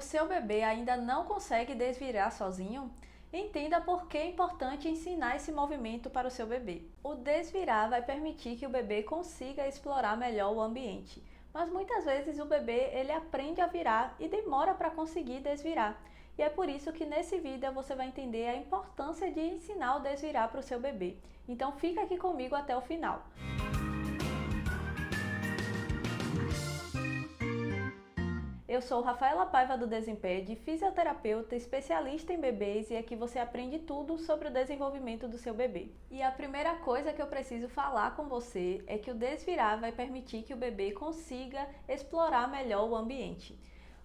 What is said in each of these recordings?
O seu bebê ainda não consegue desvirar sozinho? Entenda por que é importante ensinar esse movimento para o seu bebê. O desvirar vai permitir que o bebê consiga explorar melhor o ambiente, mas muitas vezes o bebê ele aprende a virar e demora para conseguir desvirar. E é por isso que nesse vídeo você vai entender a importância de ensinar o desvirar para o seu bebê. Então fica aqui comigo até o final. Eu sou Rafaela Paiva do Desimpede, fisioterapeuta, especialista em bebês e aqui você aprende tudo sobre o desenvolvimento do seu bebê. E a primeira coisa que eu preciso falar com você é que o desvirar vai permitir que o bebê consiga explorar melhor o ambiente.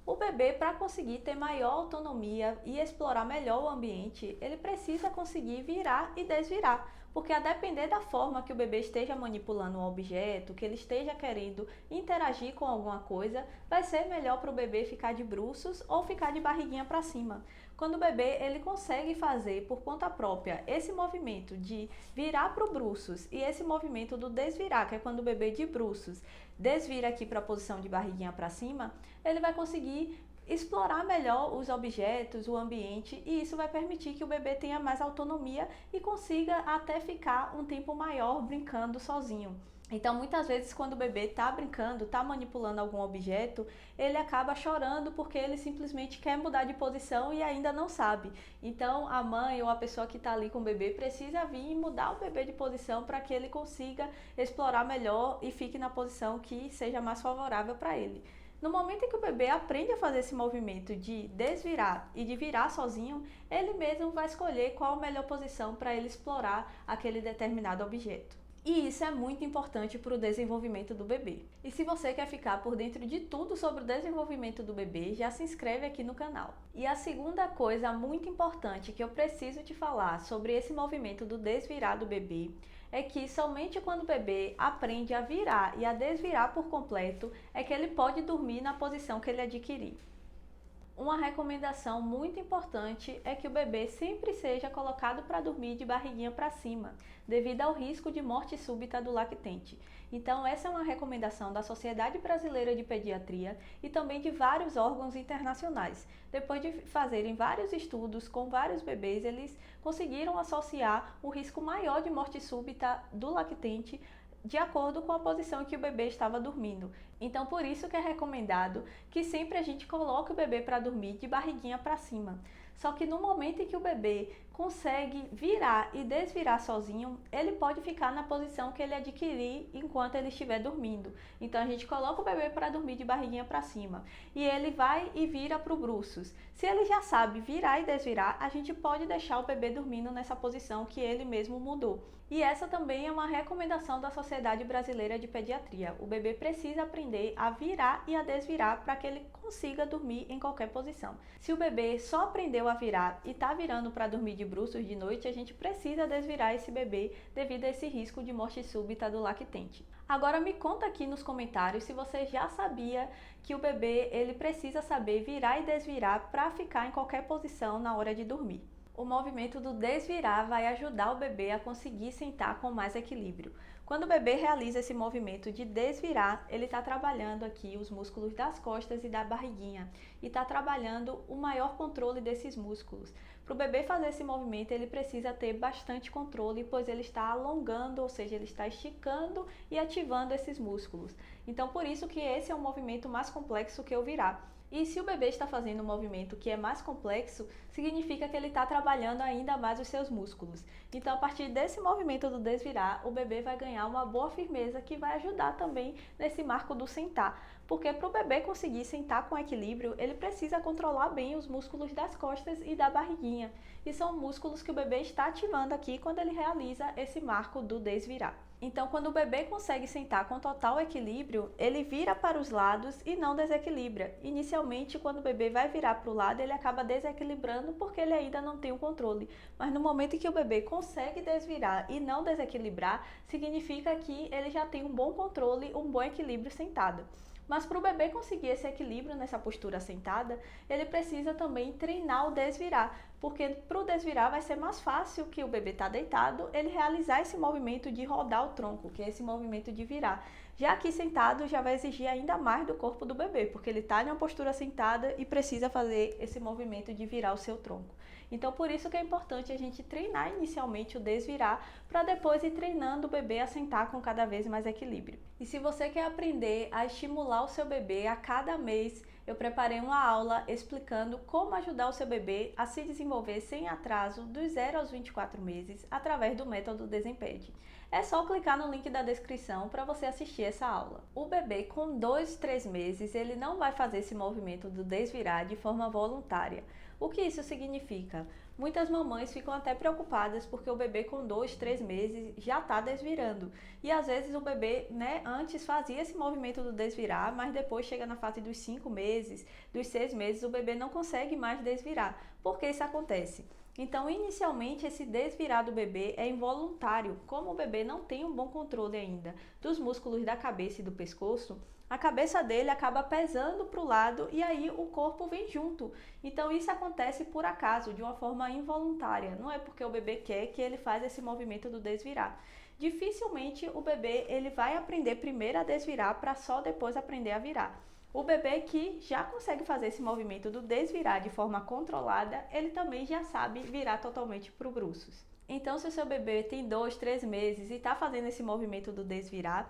O bebê, para conseguir ter maior autonomia e explorar melhor o ambiente, ele precisa conseguir virar e desvirar, porque a depender da forma que o bebê esteja manipulando um objeto, que ele esteja querendo interagir com alguma coisa, vai ser melhor para o bebê ficar de bruços ou ficar de barriguinha para cima. Quando o bebê ele consegue fazer por conta própria esse movimento de virar para o bruços e esse movimento do desvirar, que é quando o bebê de bruços desvira aqui para a posição de barriguinha para cima, ele vai conseguir explorar melhor os objetos, o ambiente, e isso vai permitir que o bebê tenha mais autonomia e consiga até ficar um tempo maior brincando sozinho. Então, muitas vezes, quando o bebê está brincando, está manipulando algum objeto, ele acaba chorando porque ele simplesmente quer mudar de posição e ainda não sabe. Então, a mãe ou a pessoa que está ali com o bebê precisa vir e mudar o bebê de posição para que ele consiga explorar melhor e fique na posição que seja mais favorável para ele. No momento em que o bebê aprende a fazer esse movimento de desvirar e de virar sozinho, ele mesmo vai escolher qual a melhor posição para ele explorar aquele determinado objeto. E isso é muito importante para o desenvolvimento do bebê. E se você quer ficar por dentro de tudo sobre o desenvolvimento do bebê, já se inscreve aqui no canal. E a segunda coisa muito importante que eu preciso te falar sobre esse movimento do desvirar do bebê é que somente quando o bebê aprende a virar e a desvirar por completo é que ele pode dormir na posição que ele adquirir. Uma recomendação muito importante é que o bebê sempre seja colocado para dormir de barriguinha para cima, devido ao risco de morte súbita do lactente. Então, essa é uma recomendação da Sociedade Brasileira de Pediatria e também de vários órgãos internacionais. Depois de fazerem vários estudos com vários bebês, eles conseguiram associar o risco maior de morte súbita do lactente de acordo com a posição em que o bebê estava dormindo. Então, por isso que é recomendado que sempre a gente coloque o bebê para dormir de barriguinha para cima. Só que no momento em que o bebê consegue virar e desvirar sozinho, ele pode ficar na posição que ele adquirir enquanto ele estiver dormindo. Então, a gente coloca o bebê para dormir de barriguinha para cima e ele vai e vira para o bruços. Se ele já sabe virar e desvirar, a gente pode deixar o bebê dormindo nessa posição que ele mesmo mudou. E essa também é uma recomendação da Sociedade Brasileira de Pediatria. O bebê precisa aprender a virar e a desvirar para que ele consiga dormir em qualquer posição. Se o bebê só aprendeu a virar e está virando para dormir de bruços de noite, a gente precisa desvirar esse bebê devido a esse risco de morte súbita do lactente. Agora me conta aqui nos comentários se você já sabia que o bebê ele precisa saber virar e desvirar para ficar em qualquer posição na hora de dormir. O movimento do desvirar vai ajudar o bebê a conseguir sentar com mais equilíbrio. Quando o bebê realiza esse movimento de desvirar, ele está trabalhando aqui os músculos das costas e da barriguinha e está trabalhando o maior controle desses músculos. Para o bebê fazer esse movimento, ele precisa ter bastante controle, pois ele está alongando, ou seja, ele está esticando e ativando esses músculos. Então, por isso que esse é um movimento mais complexo que o virar. E se o bebê está fazendo um movimento que é mais complexo, significa que ele está trabalhando ainda mais os seus músculos. Então, a partir desse movimento do desvirar, o bebê vai ganhar uma boa firmeza que vai ajudar também nesse marco do sentar. Porque para o bebê conseguir sentar com equilíbrio, ele precisa controlar bem os músculos das costas e da barriguinha. E são músculos que o bebê está ativando aqui quando ele realiza esse marco do desvirar. Então, quando o bebê consegue sentar com total equilíbrio, ele vira para os lados e não desequilibra. Inicialmente, quando o bebê vai virar para o lado, ele acaba desequilibrando porque ele ainda não tem o controle. Mas no momento em que o bebê consegue desvirar e não desequilibrar, significa que ele já tem um bom controle, um bom equilíbrio sentado. Mas para o bebê conseguir esse equilíbrio nessa postura sentada, ele precisa também treinar o desvirar, porque para o desvirar vai ser mais fácil que o bebê está deitado, ele realizar esse movimento de rodar o tronco, que é esse movimento de virar. Já aqui sentado já vai exigir ainda mais do corpo do bebê, porque ele está em uma postura sentada e precisa fazer esse movimento de virar o seu tronco. Então, por isso que é importante a gente treinar inicialmente o desvirar, para depois ir treinando o bebê a sentar com cada vez mais equilíbrio. E se você quer aprender a estimular o seu bebê a cada mês, eu preparei uma aula explicando como ajudar o seu bebê a se desenvolver sem atraso dos 0 aos 24 meses através do método Desimpede. É só clicar no link da descrição para você assistir essa aula. O bebê com 2, 3 meses, ele não vai fazer esse movimento do desvirar de forma voluntária. O que isso significa? Muitas mamães ficam até preocupadas porque o bebê com 2, 3 meses já está desvirando. E às vezes o bebê, antes fazia esse movimento do desvirar, mas depois chega na fase dos 5 meses, dos 6 meses, o bebê não consegue mais desvirar. Por que isso acontece? Então, inicialmente, esse desvirar do bebê é involuntário. Como o bebê não tem um bom controle ainda dos músculos da cabeça e do pescoço, a cabeça dele acaba pesando para o lado e aí o corpo vem junto. Então, isso acontece por acaso, de uma forma involuntária. Não é porque o bebê quer que ele faz esse movimento do desvirar. Dificilmente o bebê ele vai aprender primeiro a desvirar para só depois aprender a virar. O bebê que já consegue fazer esse movimento do desvirar de forma controlada, ele também já sabe virar totalmente para o bruços. Então, se o seu bebê tem 2, 3 meses e está fazendo esse movimento do desvirar,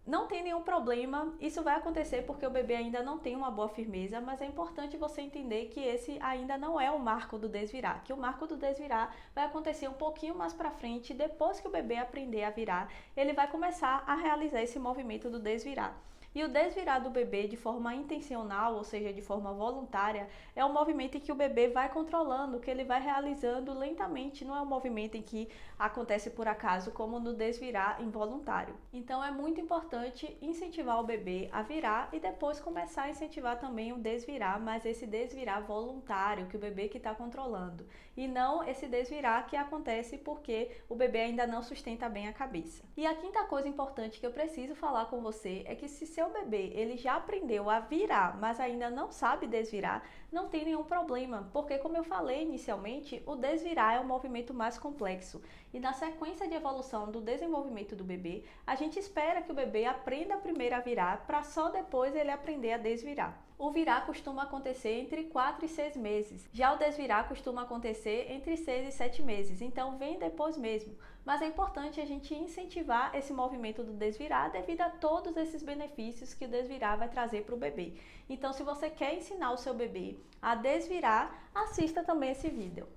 não tem nenhum problema, isso vai acontecer porque o bebê ainda não tem uma boa firmeza, mas é importante você entender que esse ainda não é o marco do desvirar, que o marco do desvirar vai acontecer um pouquinho mais para frente, depois que o bebê aprender a virar, ele vai começar a realizar esse movimento do desvirar. E o desvirar do bebê de forma intencional, ou seja, de forma voluntária, é um movimento em que o bebê vai controlando, que ele vai realizando lentamente, não é um movimento em que acontece por acaso, como no desvirar involuntário. Então é muito importante incentivar o bebê a virar e depois começar a incentivar também o desvirar, mas esse desvirar voluntário, que o bebê que está controlando, e não esse desvirar que acontece porque o bebê ainda não sustenta bem a cabeça. E a quinta coisa importante que eu preciso falar com você é que se seu bebê ele já aprendeu a virar, mas ainda não sabe desvirar, não tem nenhum problema, porque como eu falei inicialmente, o desvirar é um movimento mais complexo. E na sequência de evolução do desenvolvimento do bebê, a gente espera que o bebê aprenda primeiro a virar para só depois ele aprender a desvirar. O virar costuma acontecer entre 4 e 6 meses. Já o desvirar costuma acontecer entre 6 e 7 meses, então vem depois mesmo. Mas é importante a gente incentivar esse movimento do desvirar devido a todos esses benefícios que o desvirar vai trazer para o bebê. Então, se você quer ensinar o seu bebê a desvirar, assista também esse vídeo.